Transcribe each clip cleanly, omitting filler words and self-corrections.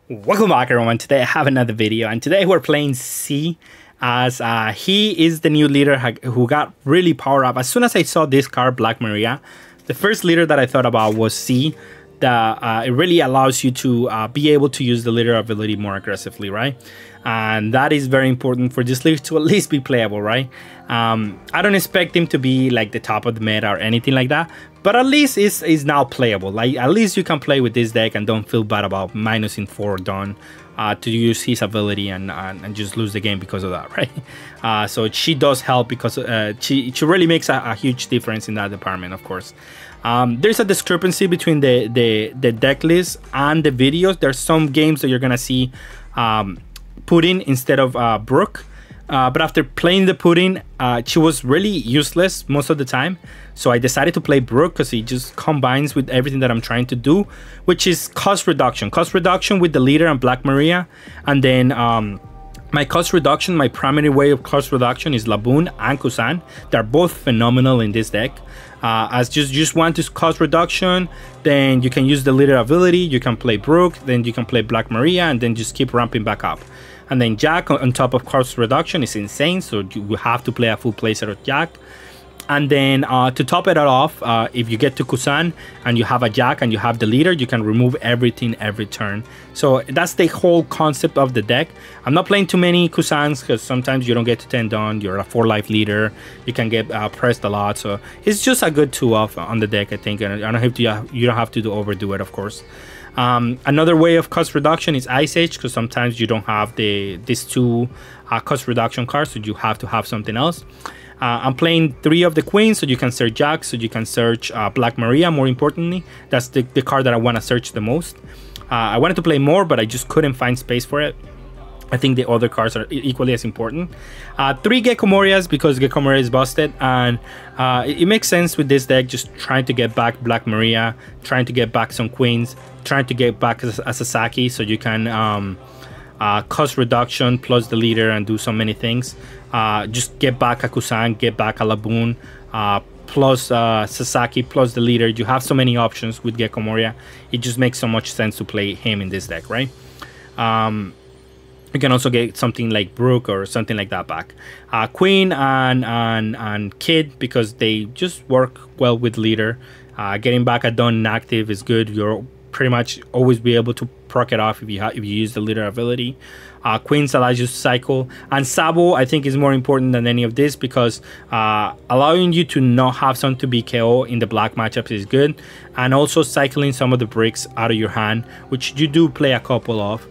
Welcome back, everyone. Today I have another video, and today we're playing C, as he is the new leader who got really powered up. As soon as I saw this card, Black Maria, the first leader that I thought about was C. It really allows you to be able to use the leader ability more aggressively, right? And that is very important for this leader to at least be playable, right? I don't expect him to be like the top of the meta or anything like that, but at least is now playable. Like, at least you can play with this deck and don't feel bad about minusing 4 Dawn to use his ability and just lose the game because of that, right? So she does help because she really makes a huge difference in that department, of course. There's a discrepancy between the deck list and the videos. There's some games that you're gonna see Pudding instead of Brooke, but after playing the Pudding, she was really useless most of the time. So I decided to play Brooke because he just combines with everything that I'm trying to do, which is cost reduction with the leader and Black Maria. And then my cost reduction, my primary way of cost reduction is Laboon and Kusan. They're both phenomenal in this deck. As just want to cost reduction, then you can use the leader ability, you can play Brooke, then you can play Black Maria, and then just keep ramping back up. And then Jack on top of cost reduction is insane, so you have to play a full playset of Jack. And then to top it all off, if you get to Kusan and you have a Jack and you have the leader, you can remove everything every turn. So that's the whole concept of the deck. I'm not playing too many Kusans because sometimes you don't get to 10 Dawn. You're a 4-life leader. You can get pressed a lot. So it's just a good 2-off on the deck, I think. And I don't have to, you don't have to overdo it, of course. Another way of cost reduction is Ice Age, because sometimes you don't have these 2 cost reduction cards, so you have to have something else. I'm playing 3 of the Queens, so you can search Jack, so you can search Black Maria. More importantly, that's the card that I want to search the most. I wanted to play more, but I just couldn't find space for it. I think the other cards are equally as important. 3 Gecko Morias, because Gecko Moria is busted, and it makes sense with this deck, just trying to get back Black Maria, trying to get back some Queens, trying to get back a Sasaki, so you can cost reduction plus the leader and do so many things. Just get back a Kusan, get back a Laboon, plus Sasaki, plus the leader. You have so many options with Gecko Moria. It just makes so much sense to play him in this deck, right? You can also get something like Brooke or something like that back. Queen and Kid, because they just work well with leader. Getting back a Dawn inactive is good. You'll pretty much always be able to proc it off if you use the leader ability. Queens allows you to cycle, and Sabo I think is more important than any of this, because allowing you to not have something to be KO in the black matchups is good, and also cycling some of the bricks out of your hand, which you do play a couple of.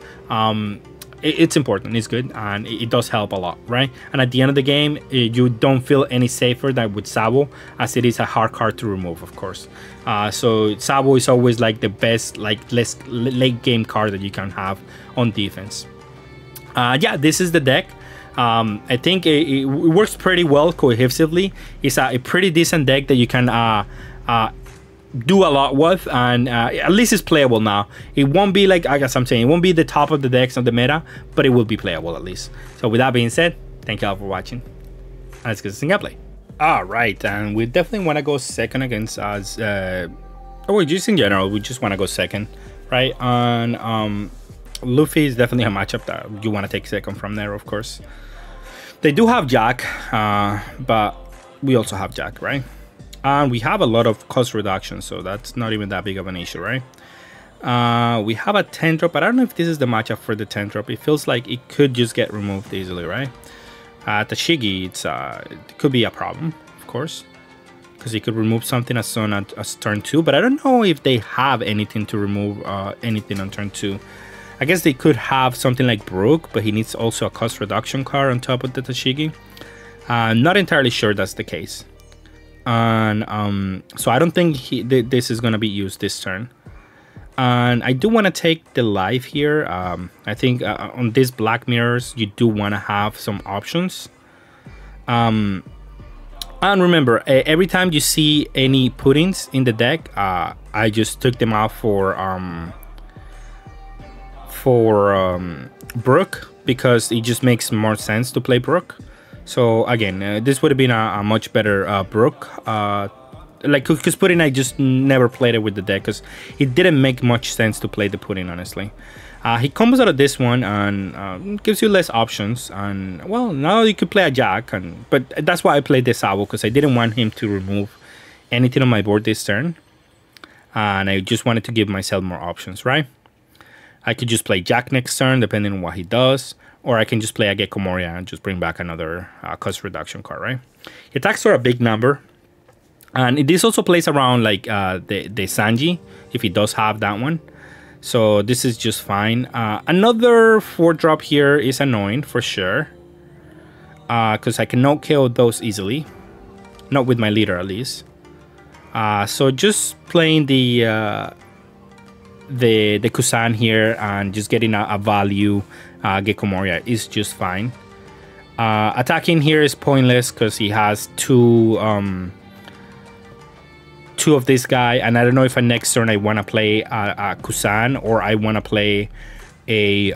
It's important, it's good, and it does help a lot, right? And at the end of the game, you don't feel any safer than with Sabo, as it is a hard card to remove, of course. So Sabo is always like the best, like late game card that you can have on defense. Yeah, this is the deck. I think it works pretty well cohesively. It's a pretty decent deck that you can do a lot with, and at least it's playable now. It won't be like, I guess I'm saying, it won't be the top of the decks of the meta, but it will be playable at least. So with that being said, thank you all for watching. Let's get some gameplay. All right, and we definitely want to go second against us, or just in general, we just want to go second, right? On Luffy is definitely a matchup that you want to take second from there, of course. They do have Jack, but we also have Jack, right? And we have a lot of cost reduction, so that's not even that big of an issue, right? We have a 10 drop, but I don't know if this is the matchup for the 10 drop. It feels like it could just get removed easily, right? Tashigi, it could be a problem, of course, because he could remove something as soon as turn 2, but I don't know if they have anything to remove anything on turn 2. I guess they could have something like Brooke, but he needs also a cost reduction card on top of the Tashigi. Not entirely sure that's the case. And so I don't think this is going to be used this turn. And I do want to take the life here. I think on these black mirrors, you do want to have some options. And remember, every time you see any puddings in the deck, I just took them out for Brooke, because it just makes more sense to play Brooke. So again, this would have been a much better Brooke like, because Putin, I just never played it with the deck because it didn't make much sense to play the Putin, honestly. He comes out of this one and gives you less options. And well, now you could play a Jack, but that's why I played the Sabo, because I didn't want him to remove anything on my board this turn, and I just wanted to give myself more options, right? I could just play Jack next turn, depending on what he does, or I can just play a Gecko Moria and just bring back another cost reduction card, right? He attacks for a big number, and this also plays around like the Sanji, if he does have that one. So this is just fine. Another 4-drop here is annoying for sure, because I cannot kill those easily, not with my leader at least. So just playing the Kusan here and just getting a value Gecko Moria is just fine. Attacking here is pointless because he has two of this guy, and I don't know if next turn I want to play a Kusan or I want to play a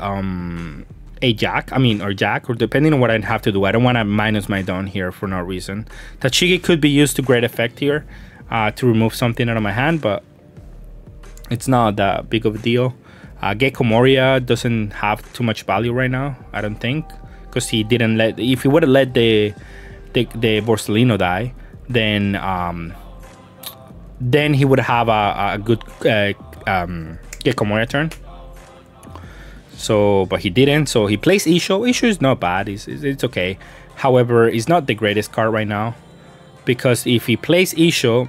Jack, or Jack, or depending on what I have to do. I don't want to minus my Dawn here for no reason. Tachigi could be used to great effect here to remove something out of my hand, but it's not that big of a deal. Gecko Moria doesn't have too much value right now, I don't think, because he didn't let. If he would have let the Borsellino die, then he would have a good Gecko Moria turn. So, but he didn't. So he plays Isho. Isho is not bad. It's okay. However, it's not the greatest card right now, because if he plays Isho,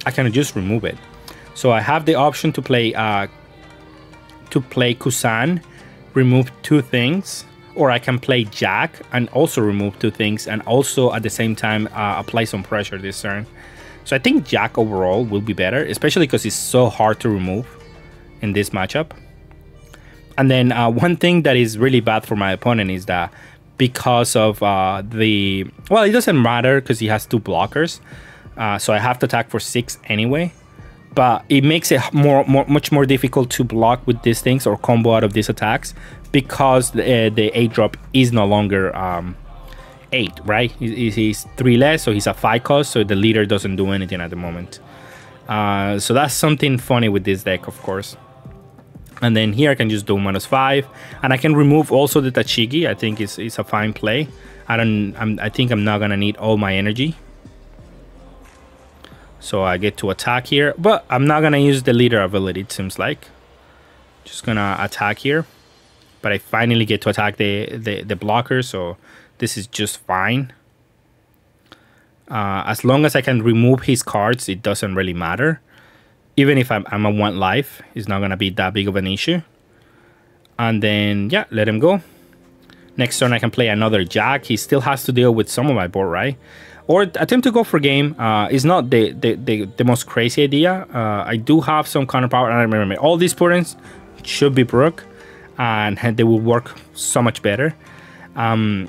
I can just remove it. So I have the option to play Kusan, remove 2 things, or I can play Jack and also remove 2 things, and also at the same time apply some pressure this turn. So I think Jack overall will be better, especially because it's so hard to remove in this matchup. And then one thing that is really bad for my opponent is that because of well, it doesn't matter because he has 2 blockers, so I have to attack for 6 anyway. But it makes it much more difficult to block with these things or combo out of these attacks, because the 8-drop is no longer 8, right? He's 3 less, so he's a 5 cost, so the leader doesn't do anything at the moment. So that's something funny with this deck, of course. And then here I can just do -5, and I can remove also the Tachigi. I think it's a fine play. I think I'm not gonna need all my energy. So I get to attack here, but I'm not gonna use the leader ability, it seems like. Just gonna attack here, but I finally get to attack the blocker, so this is just fine. As long as I can remove his cards, it doesn't really matter. Even if I'm a 1 life, it's not gonna be that big of an issue. And then yeah, let him go. Next turn I can play another Jack. He still has to deal with some of my board, right? Or attempt to go for game is not the most crazy idea. I do have some counter power, and I remember all these Purins should be Brook, and they will work so much better.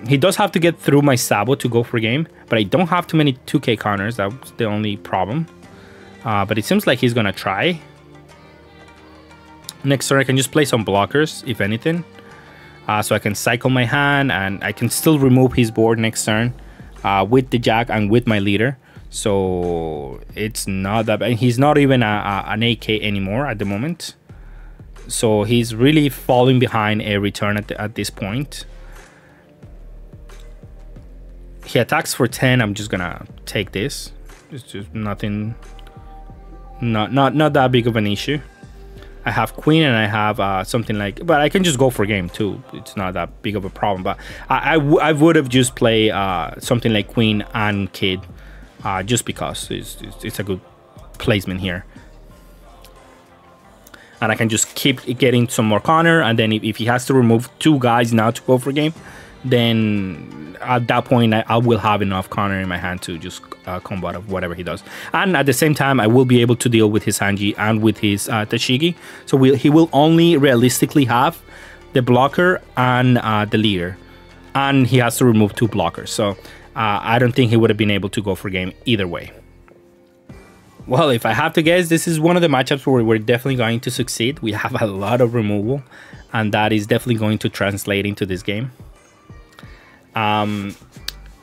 He does have to get through my Sabo to go for game, but I don't have too many 2k counters. That's the only problem. But it seems like he's gonna try. Next turn I can just play some blockers, if anything. So I can cycle my hand, and I can still remove his board next turn. With the Jack and with my leader, so it's not that bad. He's not even an AK anymore at the moment, so he's really falling behind every turn at this point. He attacks for 10. I'm just gonna take this. It's just nothing, not that big of an issue. I have queen and I have something like, but I can just go for game too. It's not that big of a problem. But I would have just played something like queen and kid, just because it's a good placement here. And I can just keep getting some more counter, and then if he has to remove 2 guys now to go for game, then at that point I will have enough counter in my hand to just combo out of whatever he does. And at the same time I will be able to deal with his Sanji and with his Tashigi, so he will only realistically have the blocker and the leader, and he has to remove 2 blockers, so I don't think he would have been able to go for game either way. Well, if I have to guess, this is one of the matchups where we're definitely going to succeed. We have a lot of removal, and that is definitely going to translate into this game.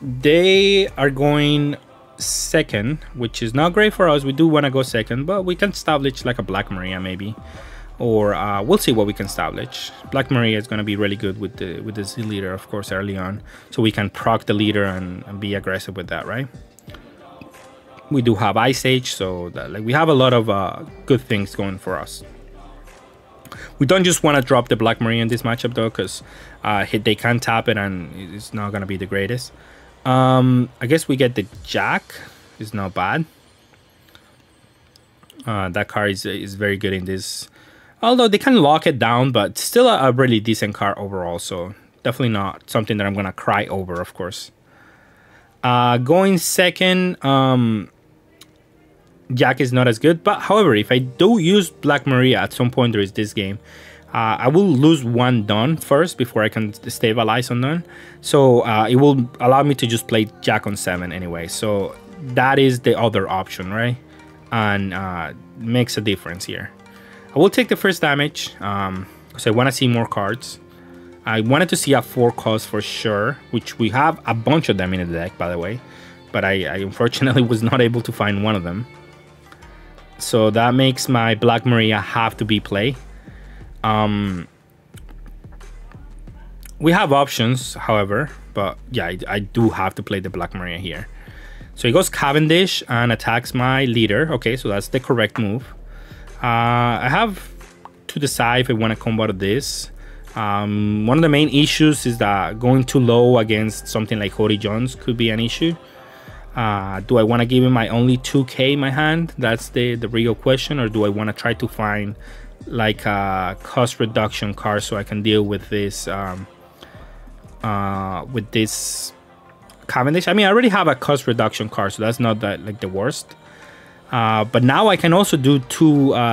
They are going second, which is not great for us. We do want to go second, but we can establish like a Black Maria maybe, or we'll see what we can establish. Black Maria is going to be really good with the Z leader, of course, early on, so we can proc the leader and be aggressive with that, right? We do have Ice Age, so that, like, we have a lot of good things going for us. We don't just want to drop the Black Maria in this matchup though, because they can tap it and it's not going to be the greatest. I guess we get the Jack. It's not bad. That card is very good in this. Although they can lock it down, but still a really decent card overall. So definitely not something that I'm going to cry over, of course. Going second, Jack is not as good. But however, if I do use Black Maria at some point during this game, I will lose one Dawn first before I can stabilize on Dawn. So it will allow me to just play Jack on 7 anyway. So that is the other option, right? And makes a difference here. I will take the first damage because I want to see more cards. I wanted to see a 4 cost for sure, which we have a bunch of them in the deck, by the way. But I unfortunately was not able to find one of them. So that makes my Black Maria have to be played. We have options, however, but yeah, I do have to play the Black Maria here. So he goes Cavendish and attacks my leader. Okay, so that's the correct move. I have to decide if I want to combo out of this. One of the main issues is that going too low against something like Cody Jones could be an issue. Do I want to give him my only 2k in my hand? That's the real question. Or do I want to try to find like a cost reduction card so I can deal with this Cavendish? I mean, I already have a cost reduction card, so that's not that like the worst. But now I can also do 2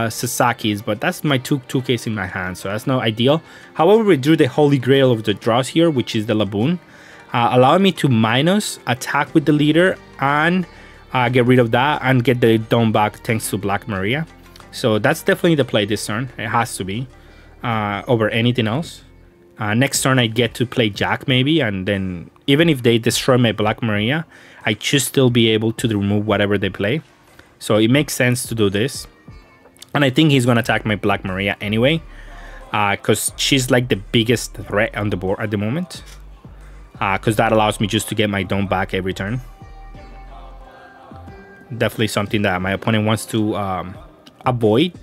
Sasakis, but that's my 2Ks in my hand, so that's not ideal. However, we drew the holy grail of the draws here, which is the Laboon, allowing me to minus attack with the leader and get rid of that and get the Dawn back thanks to Black Maria. So that's definitely the play this turn. It has to be over anything else. Next turn I get to play Jack maybe, and then even if they destroy my Black Maria, I should still be able to remove whatever they play. So it makes sense to do this. And I think he's going to attack my Black Maria anyway, because she's like the biggest threat on the board at the moment. Because that allows me just to get my Dawn back every turn. Definitely something that my opponent wants to avoid.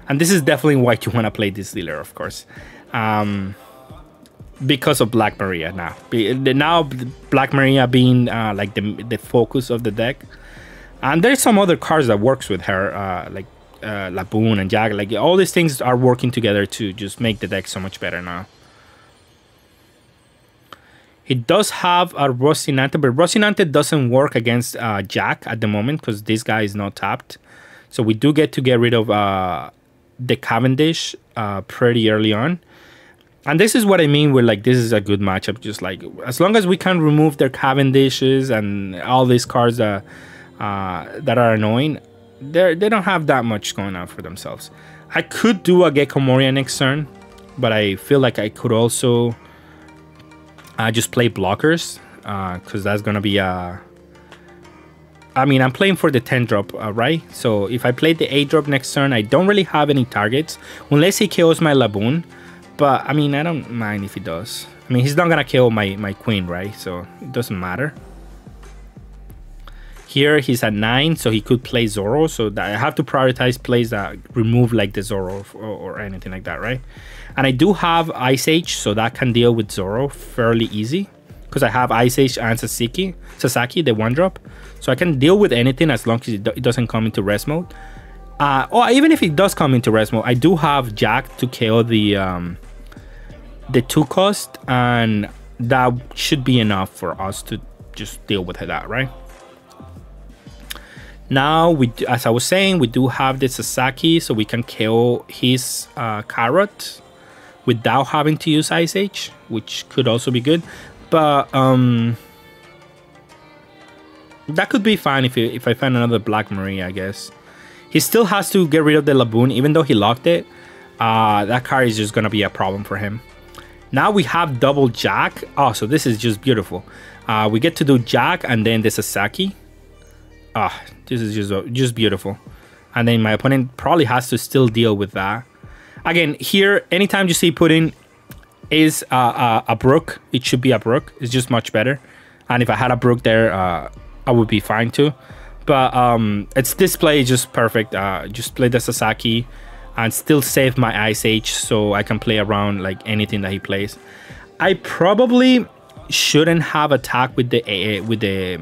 And this is definitely why you want to play this dealer, of course. Because of Black Maria now. Now Black Maria being like the focus of the deck. And there's some other cards that works with her, like Laboon and Jack. Like all these things are working together to just make the deck so much better now. He does have a Rocinante, but Rocinante doesn't work against Jack at the moment because this guy is not tapped. So we do get to get rid of the Cavendish pretty early on. And this is what I mean with like, this is a good matchup. Just like, as long as we can remove their Cavendishes and all these cards that are annoying, they don't have that much going on for themselves. I could do a Gecko Moria next turn, but I feel like I could also just play blockers, because that's gonna be I mean, I'm playing for the 10 drop, right? So if I play the 8 drop next turn, I don't really have any targets unless he kills my Laboon. But I mean, I don't mind if he does. I mean, he's not gonna kill my queen, right? So it doesn't matter. Here he's at 9, so he could play Zoro. So that I have to prioritize plays that remove like the Zoro or anything like that, right? And I do have Ice Age, so that can deal with Zoro fairly easy. Because I have Ice Age and Sasaki, the 1-drop. So I can deal with anything as long as it doesn't come into rest mode. Or even if it does come into rest mode, I do have Jack to KO the 2 cost. And that should be enough for us to just deal with that, right? Now, as I was saying, we do have the Sasaki, so we can KO his Carrot without having to use Ice Age, which could also be good. But that could be fine if I find another Black Maria, I guess. He still has to get rid of the Laboon, even though he locked it. That card is just going to be a problem for him. Now we have double Jack. Oh, so this is just beautiful. We get to do Jack and then the Sasaki. Ah, this is just beautiful. And then my opponent probably has to still deal with that. Again, here, anytime you see put in is a Brook, it should be a Brook. It's just much better. And if I had a Brook there, I would be fine too. But its display is just perfect. Just play the Sasaki and still save my Ice Age so I can play around like anything that he plays. I probably shouldn't have attacked with the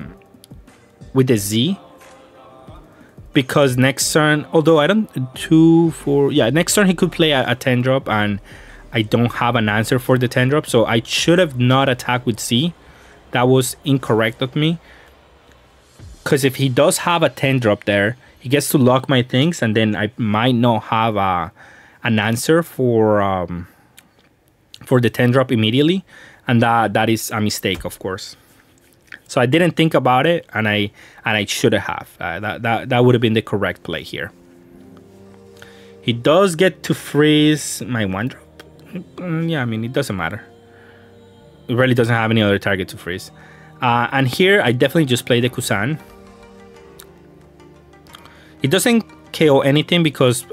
Z, because next turn, although I don't 2 4 yeah, next turn he could play a 10 drop and I don't have an answer for the 10 drop, so I should have not attacked with Z. That was incorrect of me, because if he does have a 10 drop there, he gets to lock my things and then I might not have an answer for the 10 drop immediately, and that is a mistake, of course. So I didn't think about it, and I should have. That would have been the correct play here. He does get to freeze my 1 drop. Yeah, I mean, it doesn't matter. It really doesn't have any other target to freeze. And here I definitely just play the Kusan. It doesn't KO anything because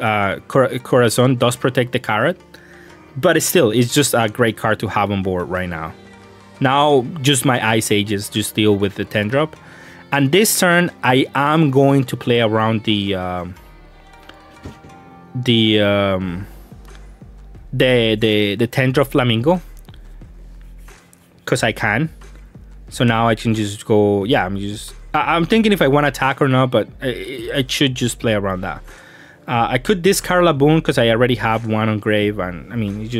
Corazon does protect the carrot, but it's just a great card to have on board right now. Now, just my Ice Ages just deal with the 10 drop. And this turn, I am going to play around the 10 drop Flamingo, because I can. So now I can just go, yeah, I'm thinking if I want to attack or not, but I should just play around that. I could discard Laboon because I already have one on Grave, and I mean,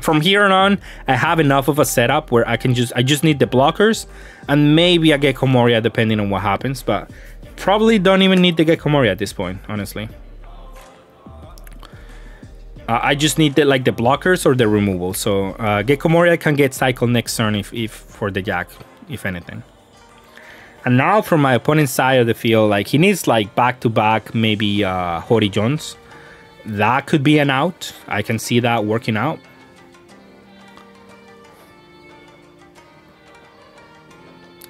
from here on, I have enough of a setup where I just need the blockers and maybe a Gecko Moria depending on what happens, but probably don't even need the Gecko Moria at this point, honestly. I just need the blockers or the removal. So Gecko Moria can get cycled next turn if for the Jack, if anything. And now from my opponent's side of the field, like he needs like back-to-back maybe Hody Jones. That could be an out. I can see that working out.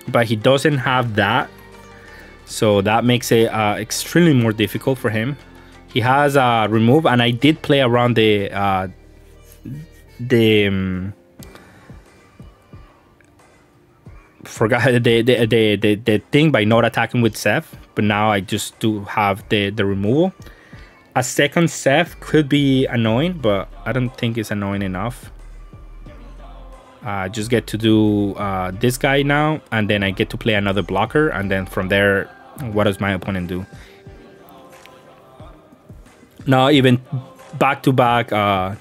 But he doesn't have that, so that makes it extremely more difficult for him. He has a remove, and I did play around the thing by not attacking with Seth, but now I just do have the removal. A second Seth could be annoying, but I don't think it's annoying enough. Just get to do this guy now, and then I get to play another blocker, and then from there, what does my opponent do? No, even back-to-back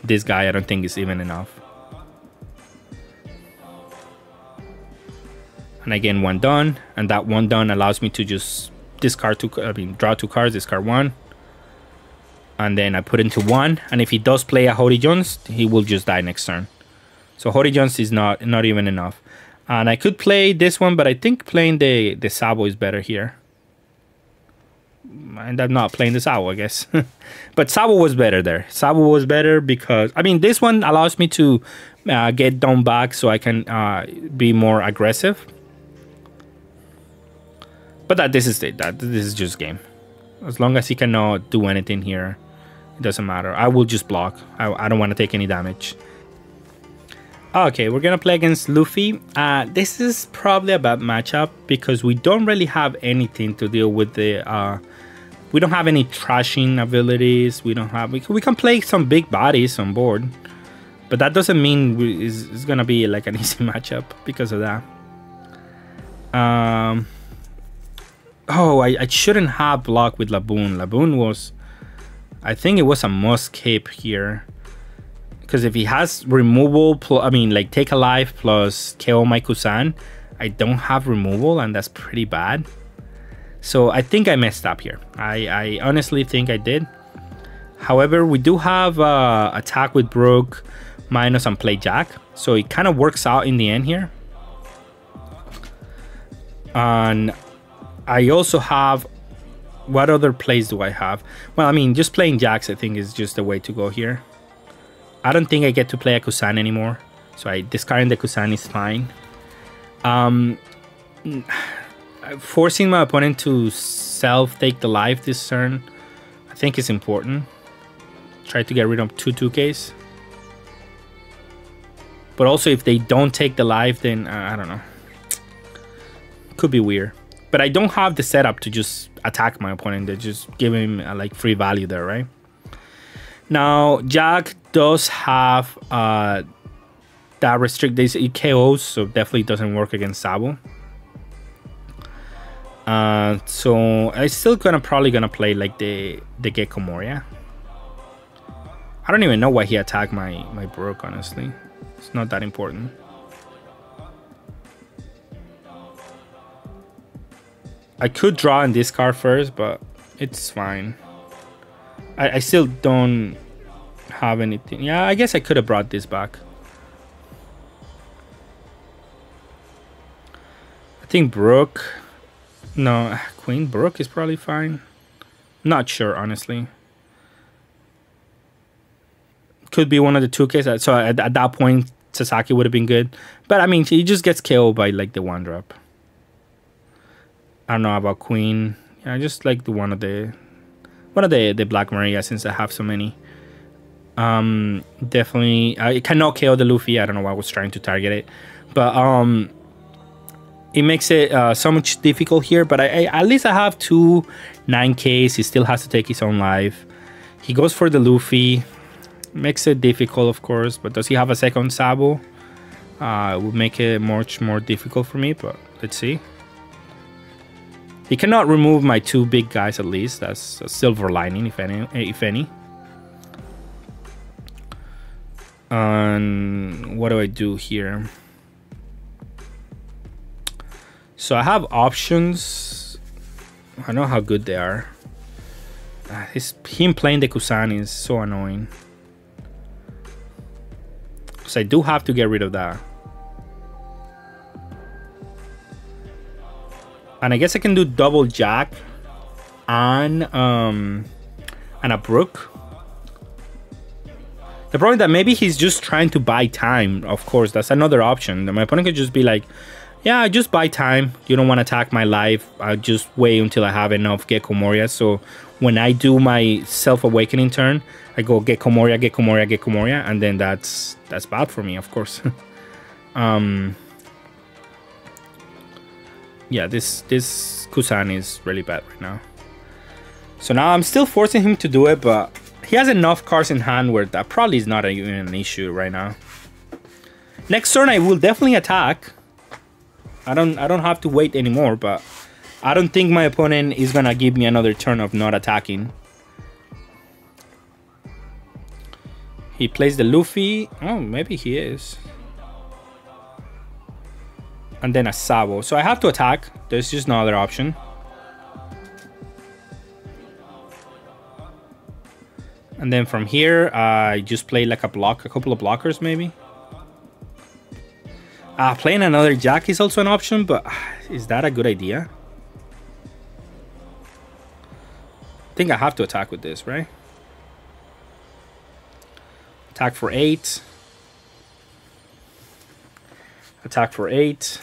this guy, I don't think is even enough. And again, one done, and that one done allows me to just discard draw 2 cards, discard 1, and then I put into 1. And if he does play a Hody Jones, he will just die next turn. So Hody Jones is not even enough. And I could play this one, but I think playing the Sabo is better here. And I'm not playing the Sabo, I guess. But Sabo was better there. Sabo was better because, I mean, this one allows me to get down back so I can be more aggressive. But this is just game. As long as he cannot do anything here, it doesn't matter. I will just block. I don't want to take any damage. Okay, we're gonna play against Luffy. This is probably a bad matchup because we don't really have anything to deal with the. We don't have any trashing abilities. We don't have. We can play some big bodies on board, but that doesn't mean it's gonna be like an easy matchup because of that. Oh, I shouldn't have blocked with Laboon. Laboon was, I think it was a must keep here. Because if he has removal, like take a life plus KO my Kusan, I don't have removal, and that's pretty bad. So I think I messed up here. I honestly think I did. However, we do have attack with Brook, minus and play Jack. So it kind of works out in the end here. And I also have, what other plays do I have? Well, I mean, just playing Jacks I think is just the way to go here. I don't think I get to play a Kusan anymore, so discarding the Kusan is fine. forcing my opponent to self-take the life this turn, I think is important. Try to get rid of 2/2Ks. But also, if they don't take the life, then I don't know. Could be weird. But I don't have the setup to just attack my opponent. They just give him like free value there, right? Now, Jack does have that restrict these KOs, so definitely doesn't work against Sabo. So I still probably gonna play like the Gecko Moria. I don't even know why he attacked my Brook, honestly. It's not that important. I could draw in this card first, but it's fine. I still don't have anything. Yeah, I guess I could have brought this back. I think Brook. No, Queen Brook is probably fine. Not sure, honestly. Could be one of the 2Ks. So at that point, Sasaki would have been good. But I mean, he just gets killed by like the 1-drop. I don't know about Queen. Yeah, I just like the one of the Black Maria, since I have so many. Definitely, I cannot KO the Luffy. I don't know why I was trying to target it, but it makes it so much difficult here. But at least I have 2 9Ks. He still has to take his own life. He goes for the Luffy. Makes it difficult, of course. But does he have a second Sabo? It would make it much more difficult for me. But let's see. He cannot remove my 2 big guys, at least. That's a silver lining, if any. And what do I do here? So I have options. I know how good they are. Him playing the Kusani is so annoying. So I do have to get rid of that. And I guess I can do double Jack and a Brook. The problem is that maybe he's just trying to buy time. Of course, that's another option. My opponent could just be like, yeah, just buy time. You don't want to attack my life. I'll just wait until I have enough Gecko Moria. So when I do my self-awakening turn, I go Gecko Moria, Gecko Moria, Gecko Moria, and then that's bad for me, of course. Yeah, this Kusani is really bad right now. So now I'm still forcing him to do it, but he has enough cards in hand where that probably is not even an issue right now. Next turn I will definitely attack. I don't have to wait anymore, but I don't think my opponent is gonna give me another turn of not attacking. He plays the Luffy. Oh, maybe he is. And then a Sabo. So I have to attack. There's just no other option. And then from here, I just play like a couple of blockers maybe. Playing another Jack is also an option, but is that a good idea? I think I have to attack with this, right? Attack for 8. Attack for 8.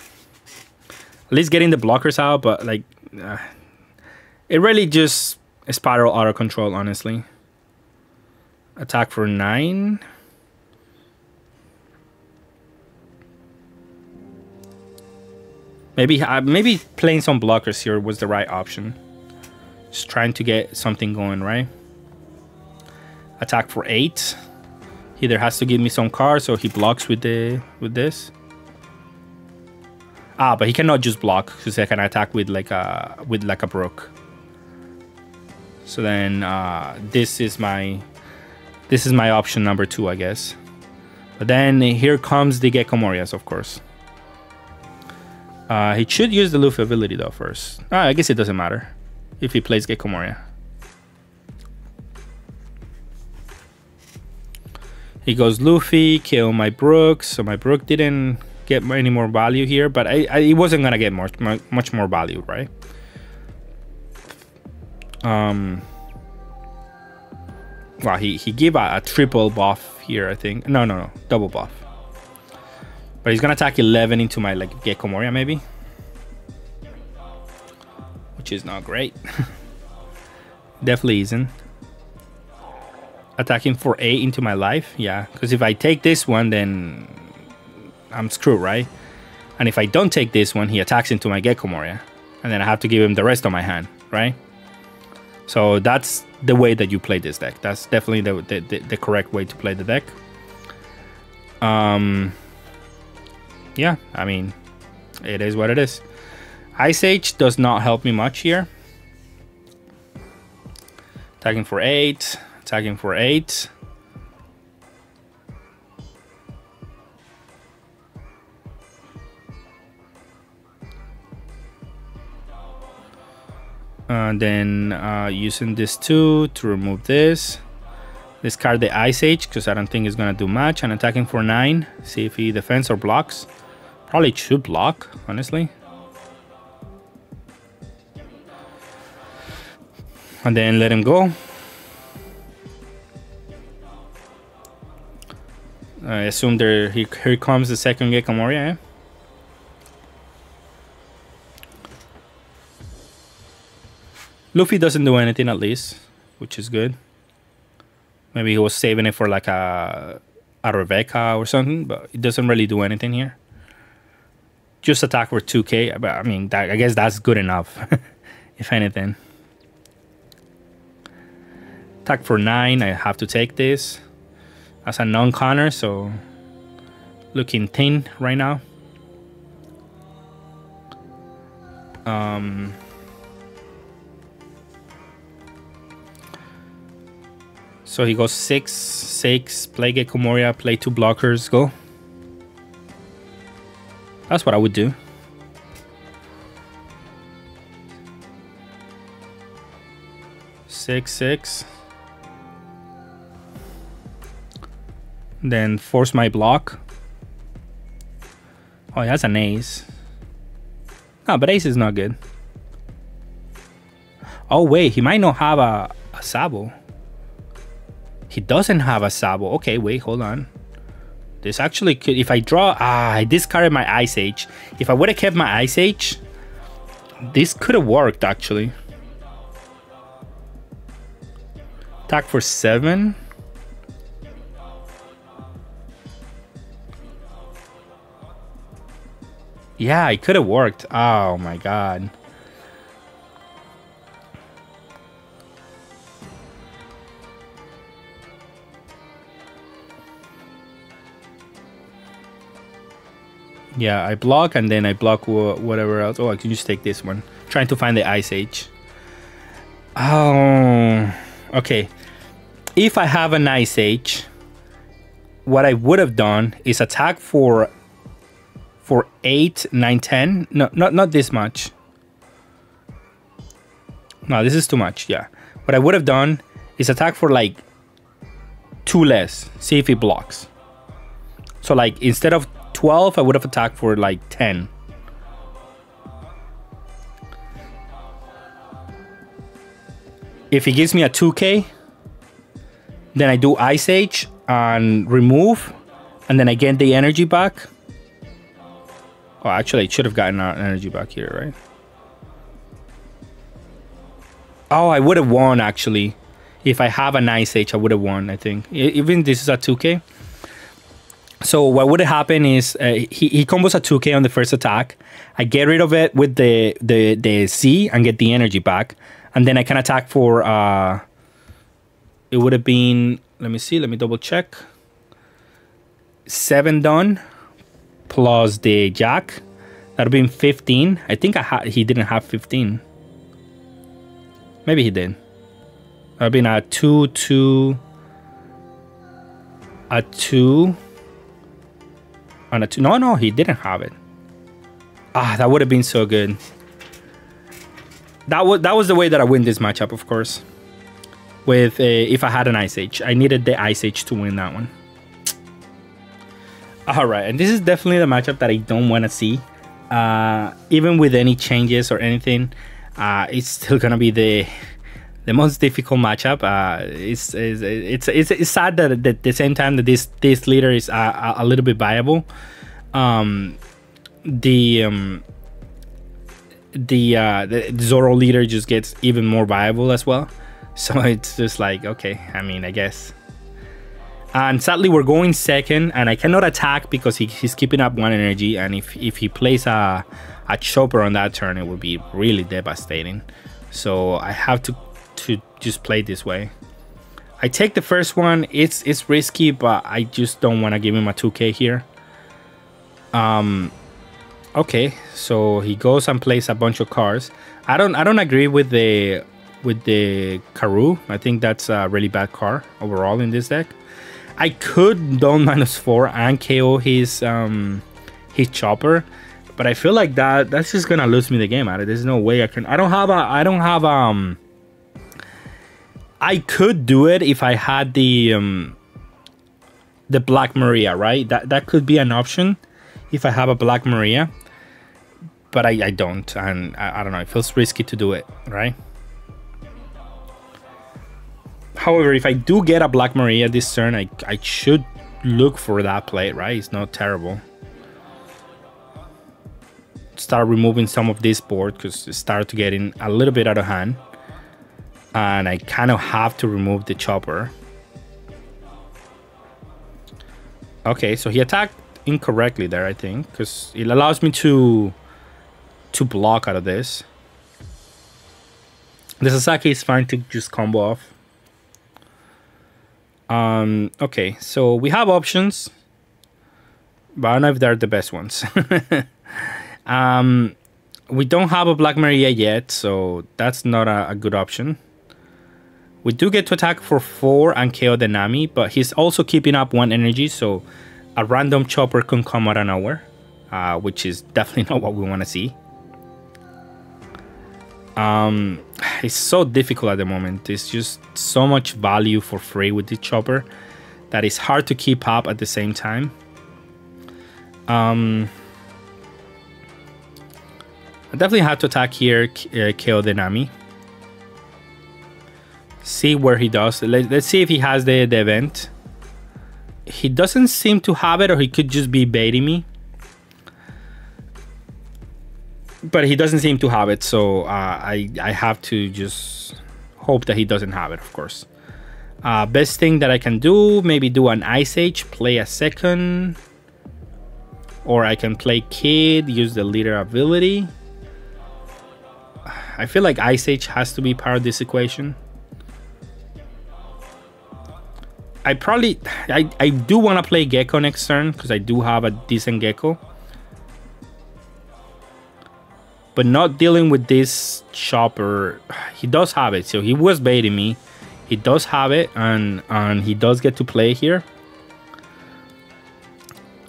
At least getting the blockers out, but like it really just a spiral auto control, honestly. Attack for 9. Maybe playing some blockers here was the right option. Just trying to get something going, right? Attack for 8. He either has to give me some cards or he blocks with this. But he cannot just block because I can attack with like a Brook. So then this is my option number 2, I guess. But then here comes the Gecko Morias, of course. He should use the Luffy ability though first. I guess it doesn't matter if he plays Gecko Moria. He goes Luffy, kill my Brook. So my Brook didn't get any more value here, but he wasn't gonna get much more value, right? Wow, he gave a triple buff here, I think. No, double buff. But he's gonna attack 11 into my like Gecko Moria maybe. which is not great. Definitely isn't. Attacking for 8 into my life, yeah. Because if I take this one, then I'm screwed, right? And if I don't take this one, he attacks into my Gecko Moria. And then I have to give him the rest of my hand, right? So that's the way that you play this deck. That's definitely the correct way to play the deck. Yeah, I mean, it is what it is. Ice Age does not help me much here. Attacking for 8. Attacking for 8. Then using this 2 to remove this. Discard the Ice Age because I don't think it's going to do much. And attacking for 9. See if he defends or blocks. Probably should block, honestly. And then let him go. I assume here comes the second Gecko Moria, eh? Luffy doesn't do anything at least, which is good. Maybe he was saving it for like a Rebecca or something, but it doesn't really do anything here. Just attack for 2k, but I mean, I guess that's good enough, if anything. Attack for 9, I have to take this as a non-counter, so looking thin right now. So he goes 6, 6, play Gecko Moria, play 2 blockers, go. That's what I would do. Six, 6. Then force my block. Oh, he has an ace. No, but ace is not good. Oh, wait, he might not have a Sabo. He doesn't have a Sabo. Okay, wait, hold on. This actually could, if I draw, I discarded my Ice Age. If I would have kept my Ice Age, this could have worked actually. Attack for 7. Yeah, it could have worked. Oh my god. Yeah, I block and then I block whatever else. Oh, I can just take this one. Trying to find the Ice Age. Oh, okay. If I have an Ice Age, what I would have done is attack for 8, 9, 10. No, not this much. No, this is too much. Yeah. What I would have done is attack for like 2 less. See if he blocks. So like instead of 12, I would have attacked for like 10. If he gives me a 2k, then I do Ice Age and remove, and then I get the energy back. Oh, actually, I should have gotten our energy back here, right? Oh, I would have won, actually. If I have an Ice Age, I would have won, I think. Even this is a 2k. So what would happen is he combos a 2k on the first attack. I get rid of it with the C and get the energy back. And then I can attack for... it would have been... Let me see. Let me double check. 7 done. Plus the Jack. That would have been 15. I think he didn't have 15. Maybe he did. That would have been a 2, 2... A 2... On a 2. No, he didn't have it. Ah, that would have been so good. That was the way that I win this matchup, of course. With if I had an Ice Age. I needed the Ice Age to win that one. Alright, and this is definitely the matchup that I don't want to see. Even with any changes or anything, it's still gonna be the most difficult matchup. It's sad that at the same time that this leader is a little bit viable. the Zoro leader just gets even more viable as well. So it's just like, okay, I mean, I guess. And sadly, we're going second, and I cannot attack because he's keeping up 1 energy. And if he plays a chopper on that turn, it would be really devastating. So I have to just play this way. I take the first one. It's risky, but I just don't want to give him a 2k here. Okay, so he goes and plays a bunch of cards. I don't agree with the Karu. I think that's a really bad card overall in this deck. I could Dawn -4 and KO his chopper, but I feel like that's just gonna lose me the game out of it. There's no way I can. I could do it if I had the Black Maria, right? That could be an option if I have a Black Maria, but I don't, and I don't know. It feels risky to do it, right? However, if I do get a Black Maria this turn, I should look for that play, right? It's not terrible. Start removing some of this board because it started to getting a little bit out of hand. And I kind of have to remove the chopper. Okay, so he attacked incorrectly there, I think, because it allows me to block out of this. The Sasaki is fine to just combo off. Okay, so we have options, but I don't know if they're the best ones. We don't have a Black Maria yet, so that's not a good option. We do get to attack for 4 and KO the Nami, but he's also keeping up 1 energy, so a random chopper can come out of nowhere, which is definitely not what we want to see. It's so difficult at the moment. It's just so much value for free with the chopper that it's hard to keep up at the same time. I definitely have to attack here, KO the Nami. See where he does. Let's see if he has the event. He doesn't seem to have it, or he could just be baiting me. But he doesn't seem to have it, so I have to just hope that he doesn't have it, of course. Best thing that I can do, maybe do an Ice Age, play a second. Or I can play Kid, use the leader ability. I feel like Ice Age has to be part of this equation. I do want to play Gecko next turn, because I do have a decent Gecko. But not dealing with this chopper. He does have it, so he was baiting me. He does have it, and he does get to play here.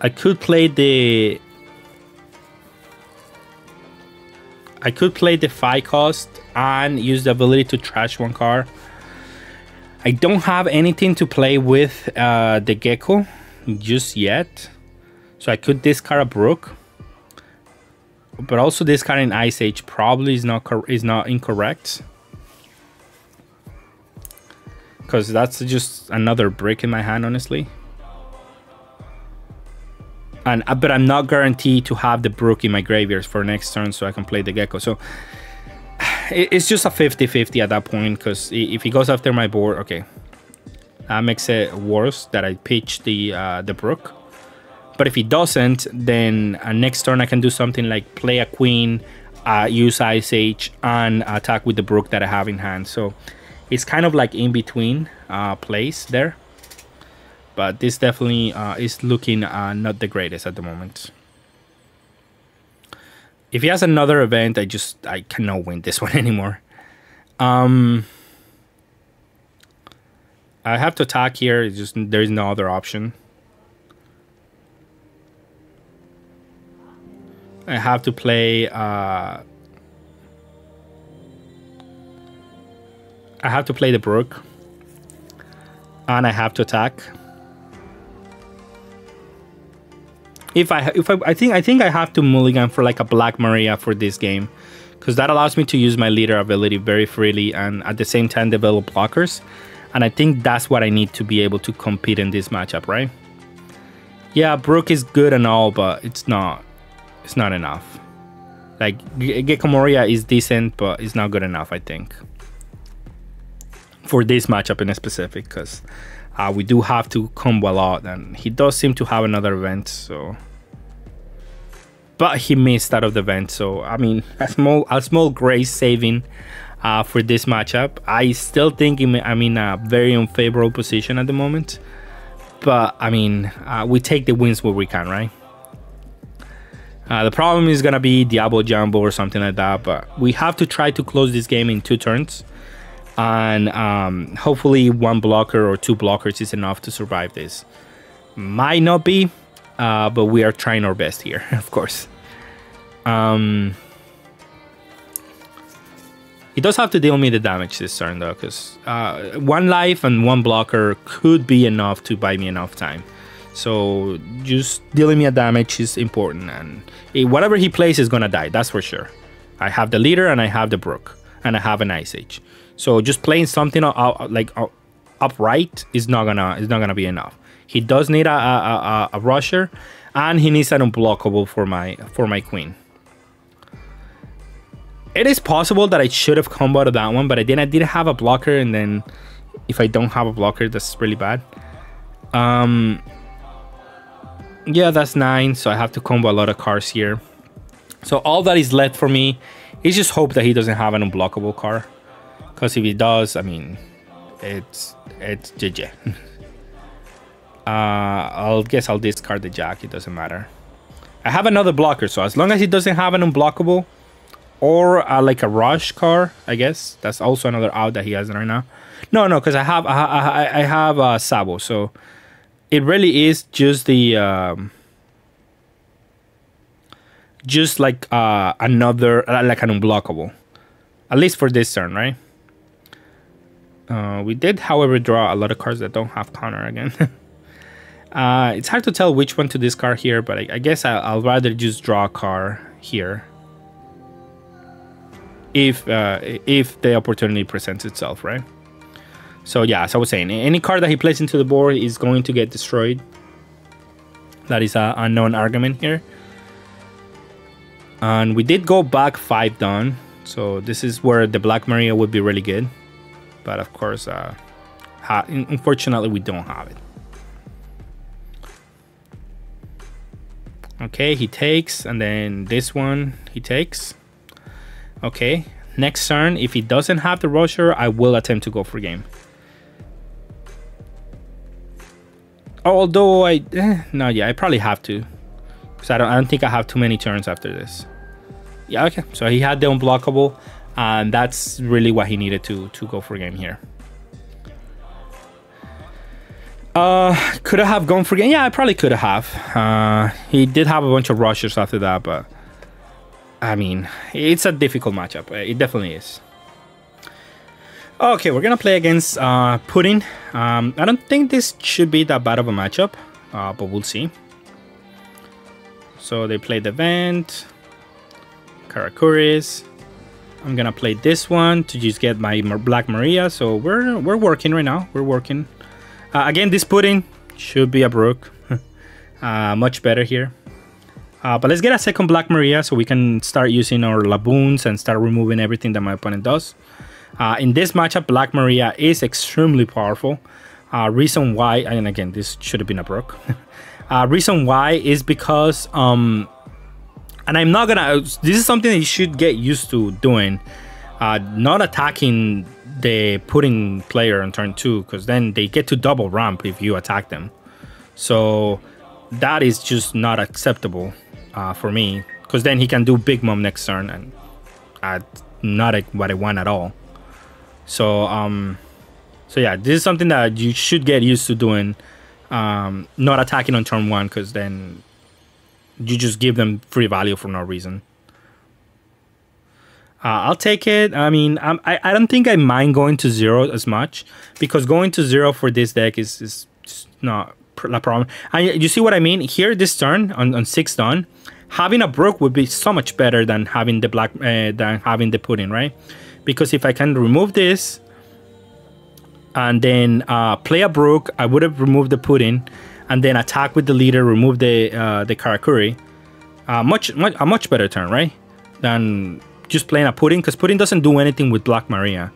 I could play the 5 cost and use the ability to trash 1 card. I don't have anything to play with the Gecko just yet, so I could discard a Brook. But also discarding Ice Age probably is not incorrect, because that's just another brick in my hand, honestly. But I'm not guaranteed to have the Brook in my graveyard for next turn, so I can play the Gecko. So it's just a 50-50 at that point, because if he goes after my board, okay, that makes it worse that I pitch the Brook. But if he doesn't, then next turn I can do something like play a Queen, use Ice Age, and attack with the Brook that I have in hand. So it's kind of like in between plays there. But this definitely is looking not the greatest at the moment. If he has another event, I cannot win this one anymore. I have to attack here. It's just there is no other option. I have to play. I have to play the Brook, and I have to attack. I think I have to mulligan for like a Black Maria for this game, because that allows me to use my leader ability very freely and at the same time develop blockers, and I think that's what I need to be able to compete in this matchup, right? Yeah, Brook is good and all, but it's not enough. Like, Gecko Moria is decent, but it's not good enough, I think, for this matchup in specific, because we do have to combo a lot, and he does seem to have another event, so... But he missed out of the event, so, I mean, a small grace saving for this matchup. I still think I'm in a very unfavorable position at the moment, but, I mean, we take the wins where we can, right? The problem is gonna be Diablo Jumbo or something like that, but we have to try to close this game in 2 turns, and hopefully 1 blocker or 2 blockers is enough to survive this. Might not be, but we are trying our best here, of course. He does have to deal me the damage this turn though, because 1 life and 1 blocker could be enough to buy me enough time. So just dealing me a damage is important, and whatever he plays is gonna die, that's for sure. I have the leader and I have the Brook and I have an Ice Age. So just playing something upright is not gonna be enough. He does need a rusher, and he needs an unblockable for my queen. It is possible that I should have comboed that one, but I didn't have a blocker, and then if I don't have a blocker, that's really bad. Yeah, that's 9, so I have to combo a lot of cards here. So all that is left for me is just hope that he doesn't have an unblockable card, because if he does, I mean, it's GG. I'll discard the Jack, it doesn't matter. I have another blocker, so as long as he doesn't have an unblockable or like a rush card, I guess that's also another out that he has right now. No, because I have Sabo, so it really is just the another like an unblockable, at least for this turn, right? We did, however, draw a lot of cards that don't have counter again. It's hard to tell which one to discard here, but I guess I'll rather just draw a card here if the opportunity presents itself, right? So yeah, as I was saying, any card that he plays into the board is going to get destroyed. That is a known argument here. And we did go back 5 down, so this is where the Black Maria would be really good. But of course, unfortunately, we don't have it. Okay, he takes, and then this one he takes. Okay, next turn, if he doesn't have the rusher, I will attempt to go for game. Although I probably have to, because I don't think I have too many turns after this. Yeah, okay, so he had the unblockable, and that's really what he needed to go for game here. Could I have gone for game? Yeah, I probably could have. He did have a bunch of rushers after that, but I mean, it's a difficult matchup. It definitely is. Okay, we're gonna play against Pudding. I don't think this should be that bad of a matchup, but we'll see. So they played the Vent, Karakuris. I'm gonna play this one to just get my Black Maria. So we're working right now. We're working. Again, this Pudding should be a Brook. Much better here. But let's get a second Black Maria so we can start using our Laboons and start removing everything that my opponent does. In this matchup, Black Maria is extremely powerful. Reason why, and again, this should have been a Brook. Reason why is because, and I'm not gonna, this is something that you should get used to doing. Not attacking the Pudding player on turn 2, because then they get to double ramp if you attack them. So that is just not acceptable for me, because then he can do Big Mom next turn, and not what I want at all. So so yeah, this is something that you should get used to doing, not attacking on turn 1, because then you just give them free value for no reason. I'll take it. I mean, I don't think I mind going to 0 as much, because going to 0 for this deck is not a problem. You see what I mean? Here, this turn on 6 done, having a Brook would be so much better than having the having the Pudding, right? Because if I can remove this and then play a Brook, I would have removed the Pudding, and then attack with the leader, remove the Karakuri. A much better turn, right? than just playing a Pudding, because Pudding doesn't do anything with Black Maria.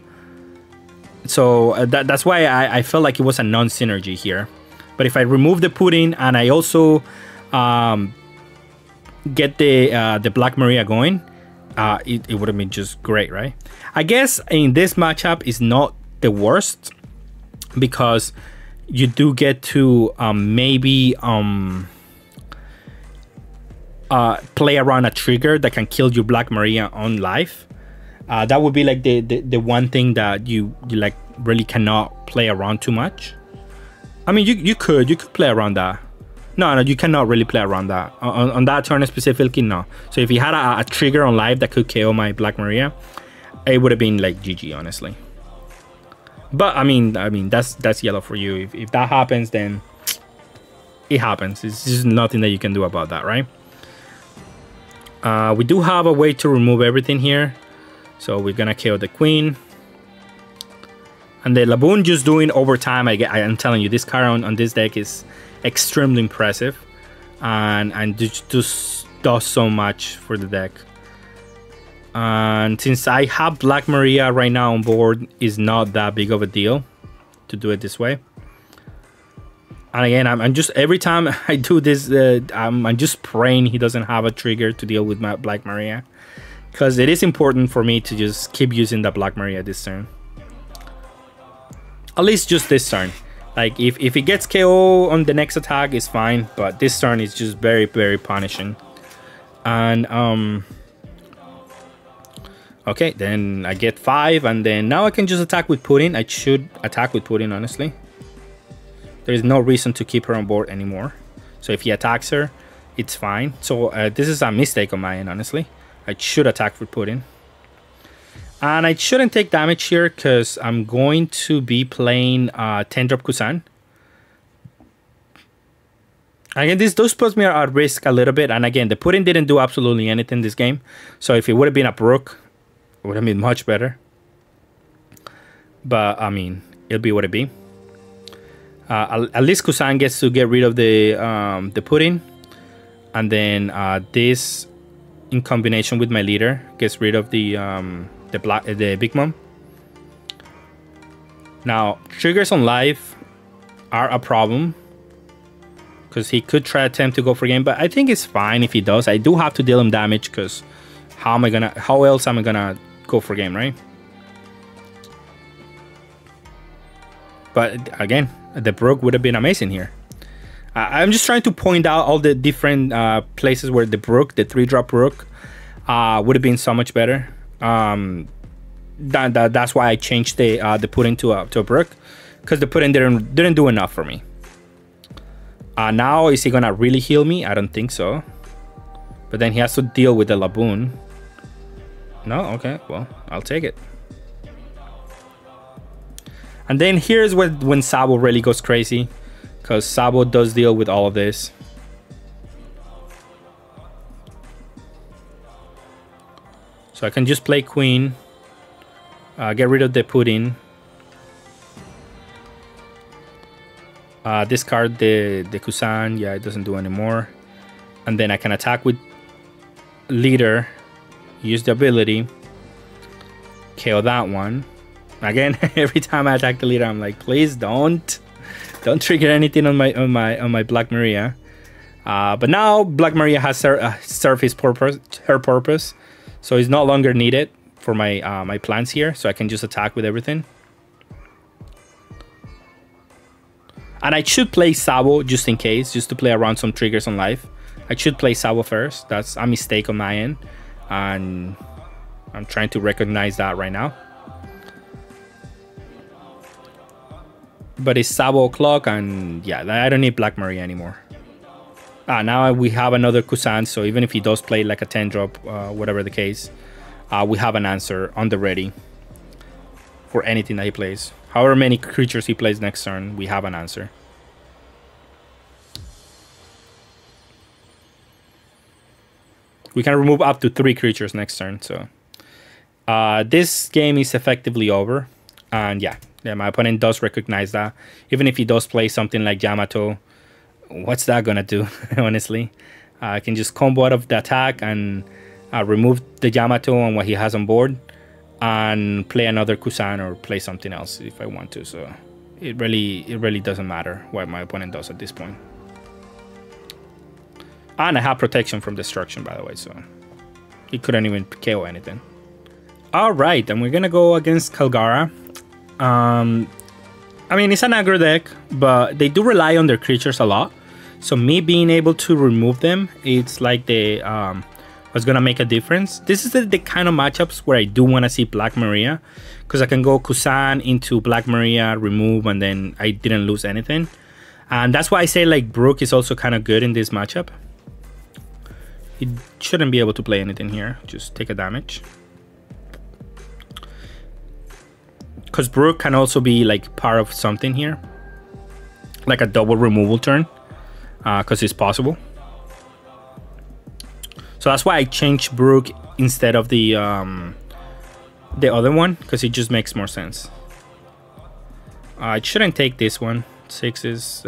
So that's why I felt like it was a non-synergy here. But if I remove the Pudding and I also get the Black Maria going, it would have been just great, right? I guess in this matchup is not the worst, because you do get to maybe play around a trigger that can kill your Black Maria on life. That would be like the one thing that you like really cannot play around too much. I mean, you could play around that. No, you cannot really play around that. On that turn specifically, no. So if you had a trigger on life that could KO my Black Maria, it would have been like GG, honestly. But I mean that's yellow for you. If that happens, then it happens. It's just nothing that you can do about that, right? We do have a way to remove everything here. So we're gonna KO the Queen. And the Laboon just doing overtime. I'm telling you, this card on this deck is extremely impressive. And just does so much for the deck. And since I have Black Maria right now on board, is not that big of a deal to do it this way. And again, I'm just, every time I do this, I'm just praying he doesn't have a trigger to deal with my Black Maria, because it is important for me to just keep using the Black Maria this turn. At least just this turn. Like if it gets KO on the next attack, it's fine, but this turn is just very, very punishing. And okay, then I get 5, and then now I can just attack with Pudding. I should attack with Pudding, honestly. There's no reason to keep her on board anymore. So if he attacks her, it's fine. So this is a mistake on my end, honestly. I should attack with Pudding. And I shouldn't take damage here, because I'm going to be playing 10-drop Kusan. Again, this does put me at risk a little bit. And again, the Pudding didn't do absolutely anything this game. So if it would have been a Brook, it would have been much better. But I mean, it'll be what it be. At least Kusan gets to get rid of the Pudding. And then this, in combination with my leader, gets rid of the Big Mom. Now, triggers on life are a problem, because he could try attempt to go for game, but I think it's fine if he does. I do have to deal him damage, because how else am I gonna go for game, right? But again, the Brook would have been amazing here. I'm just trying to point out all the different places where the Brook, the 3-drop Brook, would have been so much better. That's why I changed the Pudding to a Brook, because the Pudding didn't do enough for me. Now is he gonna really heal me? I don't think so. But then he has to deal with the Laboon. No, okay, well, I'll take it. And then here's when Sabo really goes crazy, because Sabo does deal with all of this. So I can just play Queen, get rid of the Pudding, discard the Kusan. Yeah, it doesn't do anymore. And then I can attack with Leader, use the ability, KO that one. Again, every time I attack the Leader, I'm like, please don't trigger anything on my Black Maria. But now Black Maria has served her purpose, so it's no longer needed for my plans here. So I can just attack with everything. And I should play Sabo just in case, just to play around some triggers on life. I should play Sabo first. That's a mistake on my end, and I'm trying to recognize that right now. But it's Sabo o'clock, and yeah, I don't need Black Maria anymore. Now we have another Kusan, so even if he does play like a 10-drop, whatever the case, we have an answer on the ready for anything that he plays. However many creatures he plays next turn, we have an answer. We can remove up to 3 creatures next turn, so this game is effectively over. And yeah, my opponent does recognize that. Even if he does play something like Yamato, what's that gonna do? Honestly, I can just combo out of the attack and remove the Yamato and what he has on board, and play another Kusan or play something else if I want to. So it really doesn't matter what my opponent does at this point. And I have protection from destruction, by the way, so he couldn't even KO anything. All right, and we're gonna go against Kalgara. I mean, it's an aggro deck, but they do rely on their creatures a lot. So me being able to remove them, it's like they was gonna make a difference. This is the kind of matchups where I do want to see Black Maria, because I can go Kusan into Black Maria, remove, and then I didn't lose anything. And that's why I say like Brook is also kind of good in this matchup. He shouldn't be able to play anything here, just take a damage. Because Brook can also be like part of something here, like a double removal turn, because it's possible. So that's why I changed Brook instead of the other one, because it just makes more sense. I shouldn't take this one. 6 is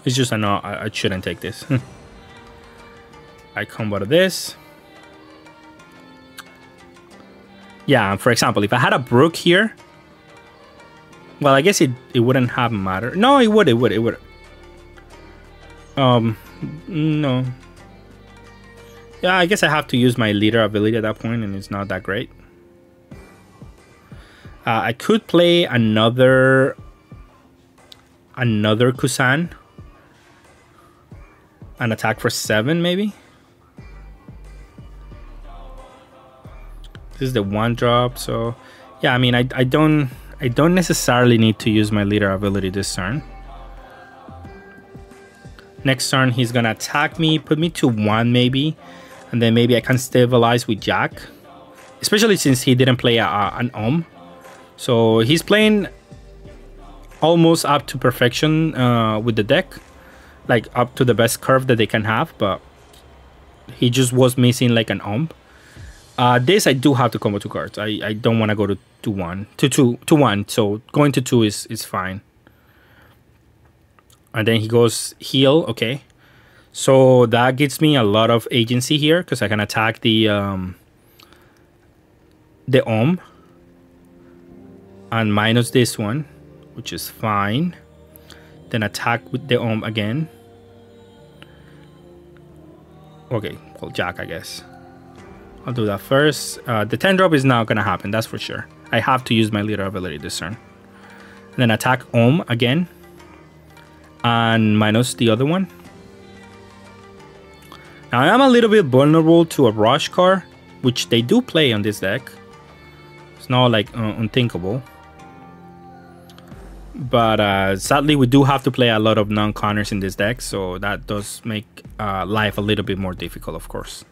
it's just a no. I shouldn't take this. I combo to this. Yeah, for example, if I had a Brook here, well, I guess it wouldn't have mattered. No, it would. No. Yeah, I guess I have to use my leader ability at that point, and it's not that great. I could play another Kusan and attack for 7, maybe. This is the 1-drop, so yeah. I mean, I don't necessarily need to use my leader ability this turn. Next turn, he's gonna attack me, put me to 1 maybe, and then maybe I can stabilize with Jack, especially since he didn't play an So he's playing almost up to perfection with the deck, like up to the best curve that they can have, but he just was missing like an This I do have to combo 2 cards. I don't want to go to 1 to 1, so going to 2 is fine. And then he goes heal. Okay, so that gives me a lot of agency here, because I can attack the and minus this one, which is fine. Then attack with the again. Okay, well, Jack, I guess. I'll do that first. The 10-drop is not gonna happen, that's for sure. I have to use my leader ability this turn. And then attack again. And minus the other one. Now I am a little bit vulnerable to a Rush card, which they do play on this deck. It's not like unthinkable. But sadly, we do have to play a lot of non-counters in this deck, so that does make life a little bit more difficult, of course.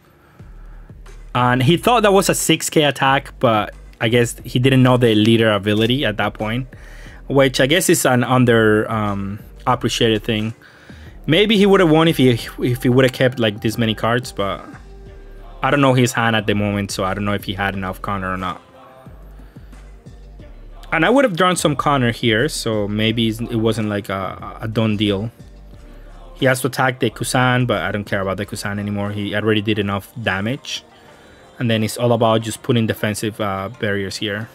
And he thought that was a 6k attack, but I guess he didn't know the leader ability at that point, which I guess is an appreciated thing. Maybe he would have won if he would have kept like this many cards, but I don't know his hand at the moment, so I don't know if he had enough counter or not. And I would have drawn some counter here, so maybe it wasn't like a done deal. He has to attack the Kusan, but I don't care about the Kusan anymore. He already did enough damage. And then it's all about just putting defensive barriers here.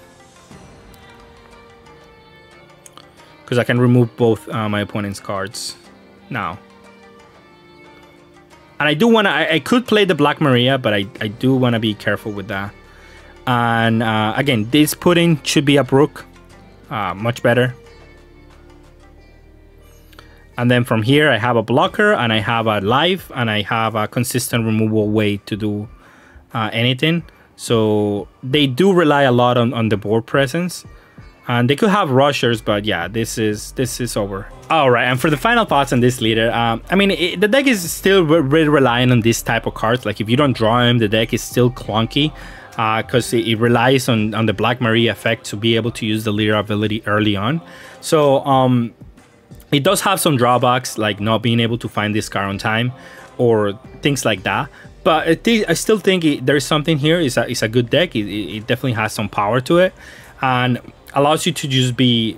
Because I can remove both my opponent's cards now. And I do want to... I could play the Black Maria, but I do want to be careful with that. And again, this putting should be a Brook. Much better. And then from here, I have a blocker, and I have a life, and I have a consistent removal way to do anything. So they do rely a lot on the board presence. And they could have rushers, but yeah, this is over. All right, and for the final thoughts on this leader, I mean, the deck is still really relying on this type of cards. Like if you don't draw him, the deck is still clunky, because it relies on the Black Maria effect to be able to use the leader ability early on. So it does have some drawbacks, like not being able to find this card on time or things like that. But I still think there's something here. It's a good deck. It definitely has some power to it, and allows you to just be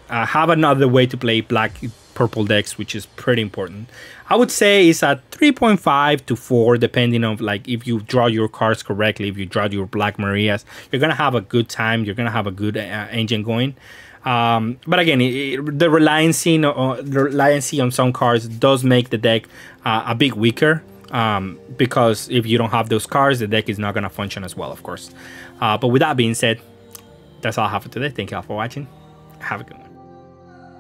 have another way to play black purple decks, which is pretty important. I would say it's a 3.5 to 4, depending on like if you draw your cards correctly. If you draw your Black Marias, you're gonna have a good time. You're gonna have a good engine going. But again, the reliancy on some cards does make the deck a bit weaker. Because if you don't have those cards, the deck is not gonna function as well, of course. But with that being said, that's all I have for today. Thank you all for watching. Have a good one.